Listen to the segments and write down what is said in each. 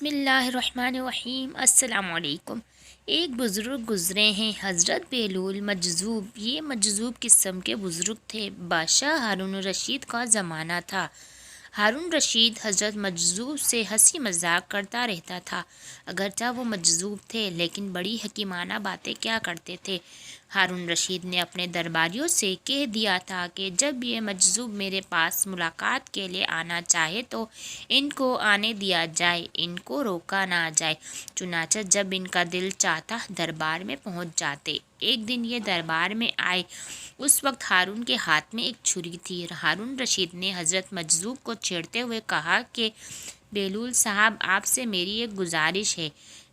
بسم اللہ الرحمن الرحیم۔ السلام علیکم۔ ایک بزرگ گزرے ہیں، حضرت بہلول مجذوب۔ یہ مجذوب قسم کے بزرگ تھے۔ بادشاہ ہارون الرشید کا زمانہ تھا۔ ہارون رشید حضرت مجذوب سے ہنسی مذاق کرتا رہتا تھا۔ اگرچہ وہ مجذوب تھے لیکن بڑی حکیمانہ باتیں کیا کرتے تھے۔ ہارون رشید نے اپنے درباریوں سے کہہ دیا تھا کہ جب یہ مجذوب میرے پاس ملاقات کے لیے آنا چاہے تو ان کو آنے دیا جائے، ان کو روکا نہ جائے۔ چنانچہ جب ان کا دل چاہتا دربار میں پہنچ جاتے۔ ایک دن یہ دربار میں آئے۔ اس وقت ہارون کے ہاتھ میں ایک چھری تھی۔ ہارون رشید نے حضرت مجذوب کو چھیڑتے ہوئے کہا کہ بہلول صاحب، آپ سے میری ایک گزارش ہے۔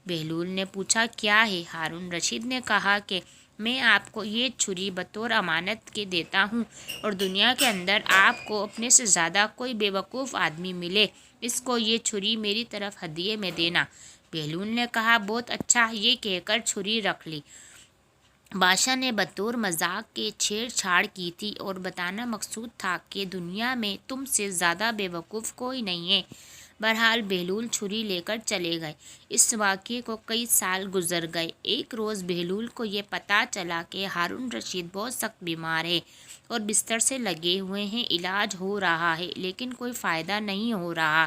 بہلول نے پوچھا کیا ہے؟ ہارون رشید نے کہا کہ میں آپ کو یہ چھری بطور امانت کے دیتا ہوں، اور دنیا کے اندر آپ کو اپنے سے زیادہ کوئی بے وقوف آدمی ملے، اس کو یہ چھری میری طرف ہدیے میں دینا۔ بہلول نے کہا بہت اچھا، یہ کہہ کر چھری رکھ لی۔ بادشاہ نے بطور مذاق کے چھیڑ چھاڑ کی تھی اور بتانا مقصود تھا کہ دنیا میں تم سے زیادہ بے وقوف کوئی نہیں ہے۔ بہرحال بہلول چھری لے کر چلے گئے۔ اس واقعے کو کئی سال گزر گئے۔ ایک روز بہلول کو یہ پتہ چلا کہ ہارون رشید بہت سخت بیمار ہے اور بستر سے لگے ہوئے ہیں، علاج ہو رہا ہے لیکن کوئی فائدہ نہیں ہو رہا۔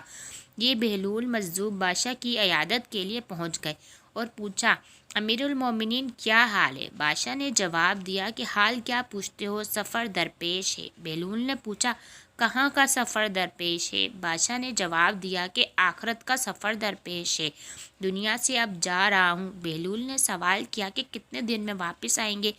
یہ بہلول مجذوب بادشاہ کی عیادت کے لیے پہنچ گئے اور پوچھا امیر المومنین کیا حال ہے؟ بادشاہ نے جواب دیا کہ حال کیا پوچھتے ہو، سفر درپیش ہے۔ بہلول نے پوچھا کہاں کا سفر درپیش ہے؟ بادشاہ نے جواب دیا کہ آخرت کا سفر درپیش ہے، دنیا سے اب جا رہا ہوں۔ بہلول نے سوال کیا کہ کتنے دن میں واپس آئیں گے؟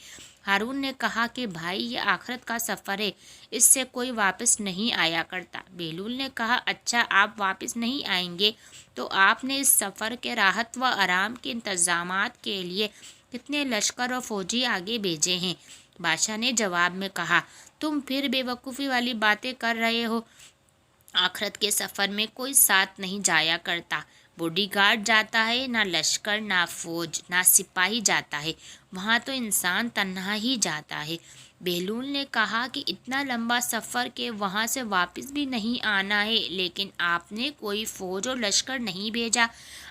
ہارون نے کہا کہ بھائی یہ آخرت کا سفر ہے، اس سے کوئی واپس نہیں آیا کرتا۔ بہلول نے کہا اچھا، آپ واپس نہیں آئیں گے تو آپ نے اس سفر کے راحت و آرام کے انتظامات کے لیے کتنے لشکر اور فوجی آگے بھیجے ہیں؟ بادشاہ نے جواب میں کہا تم پھر بے وقوفی والی باتیں کر رہے ہو۔ آخرت کے سفر میں کوئی ساتھ نہیں جایا کرتا، باڈی گارڈ جاتا ہے، نہ لشکر، نہ فوج، نہ سپاہی جاتا ہے، وہاں تو انسان تنہا ہی جاتا ہے۔ بہلول نے کہا کہ اتنا لمبا سفر کہ وہاں سے واپس بھی نہیں آنا ہے، لیکن آپ نے کوئی فوج اور لشکر نہیں بھیجا،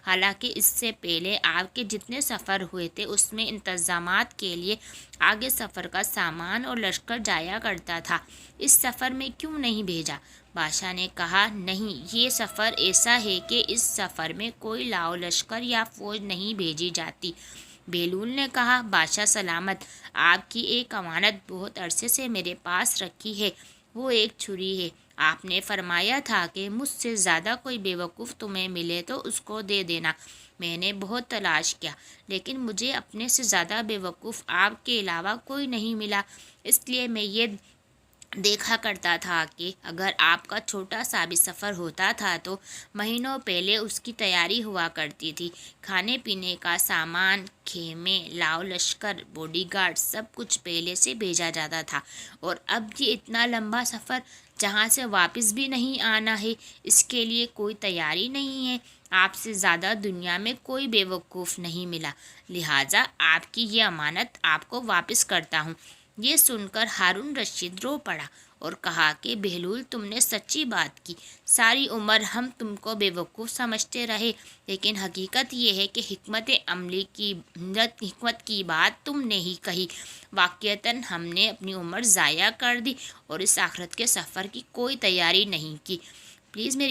حالانکہ اس سے پہلے آپ کے جتنے سفر ہوئے تھے اس میں انتظامات کے لیے آگے سفر کا سامان اور لشکر جایا کرتا تھا، اس سفر میں کیوں نہیں بھیجا؟ بادشاہ نے کہا نہیں، یہ سفر ایسا ہے کہ اس سفر میں کوئی لاؤ لشکر یا فوج نہیں بھیجی جاتی۔ بہلول نے کہا بادشاہ سلامت، آپ کی ایک امانت بہت عرصے سے میرے پاس رکھی ہے، وہ ایک چھری ہے۔ آپ نے فرمایا تھا کہ مجھ سے زیادہ کوئی بے وقوف تمہیں ملے تو اس کو دے دینا۔ میں نے بہت تلاش کیا لیکن مجھے اپنے سے زیادہ بے وقوف آپ کے علاوہ کوئی نہیں ملا، اس لیے میں یہ دیکھا کرتا تھا کہ اگر آپ کا چھوٹا سا بھی سفر ہوتا تھا تو مہینوں پہلے اس کی تیاری ہوا کرتی تھی، کھانے پینے کا سامان، خیمے، لاؤ لشکر، باڈی گارڈ، سب کچھ پہلے سے بھیجا جاتا تھا، اور اب یہ اتنا لمبا سفر جہاں سے واپس بھی نہیں آنا ہے، اس کے لیے کوئی تیاری نہیں ہے۔ آپ سے زیادہ دنیا میں کوئی بے وقوف نہیں ملا، لہٰذا آپ کی یہ امانت آپ کو واپس کرتا ہوں۔ یہ سن کر ہارون رشید رو پڑا اور کہا کہ بہلول تم نے سچی بات کی، ساری عمر ہم تم کو بے وقوف سمجھتے رہے، لیکن حقیقت یہ ہے کہ حکمت کی بات تم نے ہی کہی، واقعتاً ہم نے اپنی عمر ضائع کر دی اور اس آخرت کے سفر کی کوئی تیاری نہیں کی۔ پلیز میری